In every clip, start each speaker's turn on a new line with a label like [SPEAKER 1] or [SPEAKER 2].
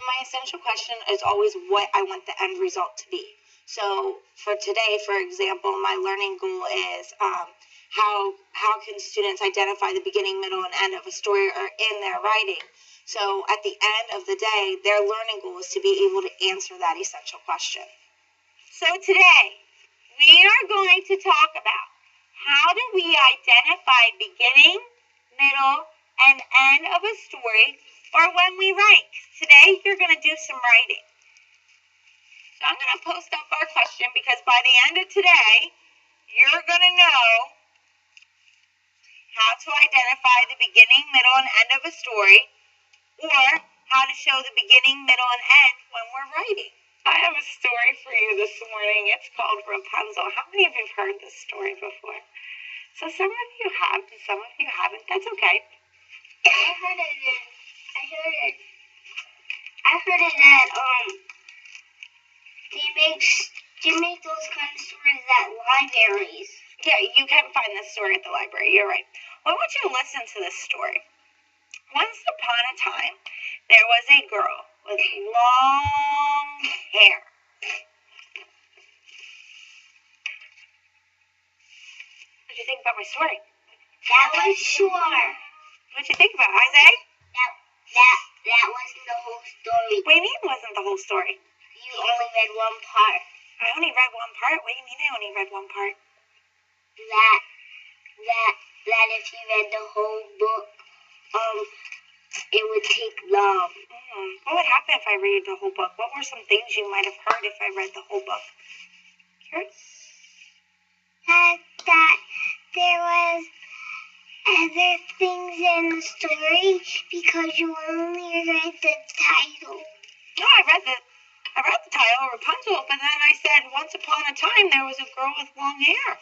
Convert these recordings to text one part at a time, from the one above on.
[SPEAKER 1] My essential question is always what I want the end result to be. So for today, for example, my learning goal is how can students identify the beginning, middle, and end of a story or in their writing. So at the end of the day, their learning goal is to be able to answer that essential question.
[SPEAKER 2] So today, we are going to talk about how do we identify beginning, middle, and end of a story, or when we write. Today, you're going to do some writing. So I'm going to post up our question because by the end of today, you're going to know how to identify the beginning, middle, and end of a story, or how to show the beginning, middle, and end when we're writing. I have a story for you this morning. It's called Rapunzel. How many of you have heard this story before? So some of you have, and some of you haven't. That's okay.
[SPEAKER 3] I heard it at they make those kind of stories at libraries.
[SPEAKER 2] Yeah, you can find this story at the library. You're right. Well, I want you to listen to this story. Once upon a time, there was a girl with long hair. What did you think about my story?
[SPEAKER 3] That was sure.
[SPEAKER 2] What did you think about it, Isaac?
[SPEAKER 3] That wasn't the whole story.
[SPEAKER 2] What do you mean it wasn't the whole story?
[SPEAKER 3] You only read one part.
[SPEAKER 2] I only read one part? What do you mean I only read one part?
[SPEAKER 3] That if you read the whole book, it would take long.
[SPEAKER 2] What would happen if I read the whole book? What were some things you might have heard if I read the whole book? Curious?
[SPEAKER 3] That there was other things in the story because you only read the title.
[SPEAKER 2] No, I read the title, Rapunzel, but then I said, once upon a time, there was a girl with long hair.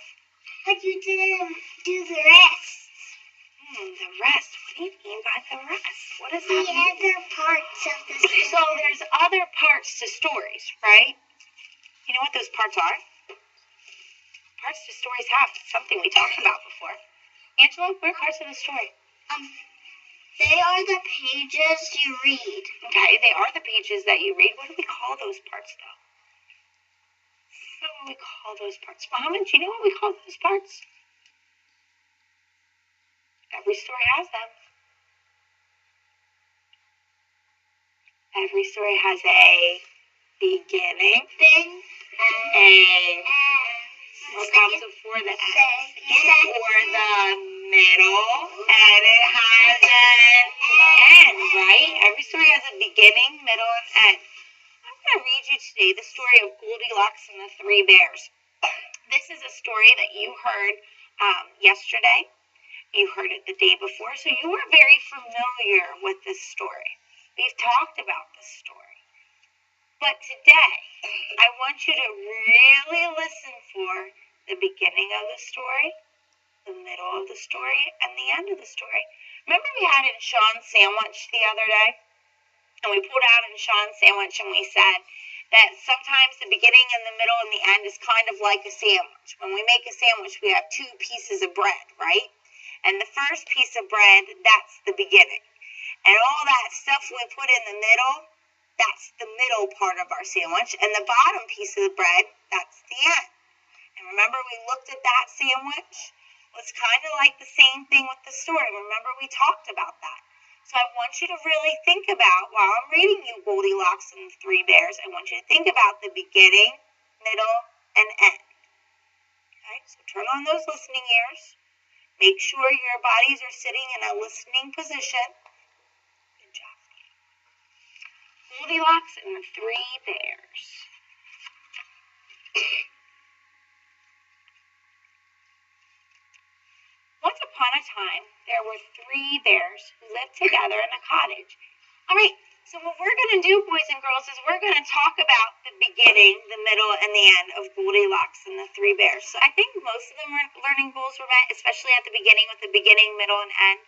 [SPEAKER 3] But you didn't do the rest.
[SPEAKER 2] The rest? What do you mean by the rest? What is that?
[SPEAKER 3] The other parts of the story.
[SPEAKER 2] So there's other parts to stories, right? You know what those parts are? Parts to stories have something we talked about before. Angela, what are parts of the story?
[SPEAKER 3] They are the pages you read.
[SPEAKER 2] Okay, they are the pages that you read. What do we call those parts, though? What do we call those parts? Mohammed, do you know what we call those parts? Every story has them. Every story has a beginning, what comes before the end, or the middle, and it has an end, right? Every story has a beginning, middle, and end. I'm going to read you today the story of Goldilocks and the Three Bears. This is a story that you heard yesterday. You heard it the day before, so you are very familiar with this story. We've talked about this story. But today, I want you to really listen for the beginning of the story, the middle of the story, and the end of the story. Remember we had in Sean's sandwich the other day? And we pulled out in Sean's sandwich and we said that sometimes the beginning and the middle and the end is kind of like a sandwich. When we make a sandwich, we have two pieces of bread, right? And the first piece of bread, that's the beginning. And all that stuff we put in the middle, that's the middle part of our sandwich. And the bottom piece of the bread, that's the end. And remember we looked at that sandwich? Well, it's kind of like the same thing with the story. Remember we talked about that. So I want you to really think about, while I'm reading you Goldilocks and the Three Bears, I want you to think about the beginning, middle, and end. Okay, so turn on those listening ears. Make sure your bodies are sitting in a listening position. Good job. Goldilocks and the Three Bears. Once upon a time, there were 3 bears who lived together in a cottage. All right, so what we're going to do, boys and girls, is we're going to talk about the beginning, the middle, and the end of Goldilocks and the 3 bears. So I think most of the learning goals were met, especially at the beginning with the beginning, middle, and end.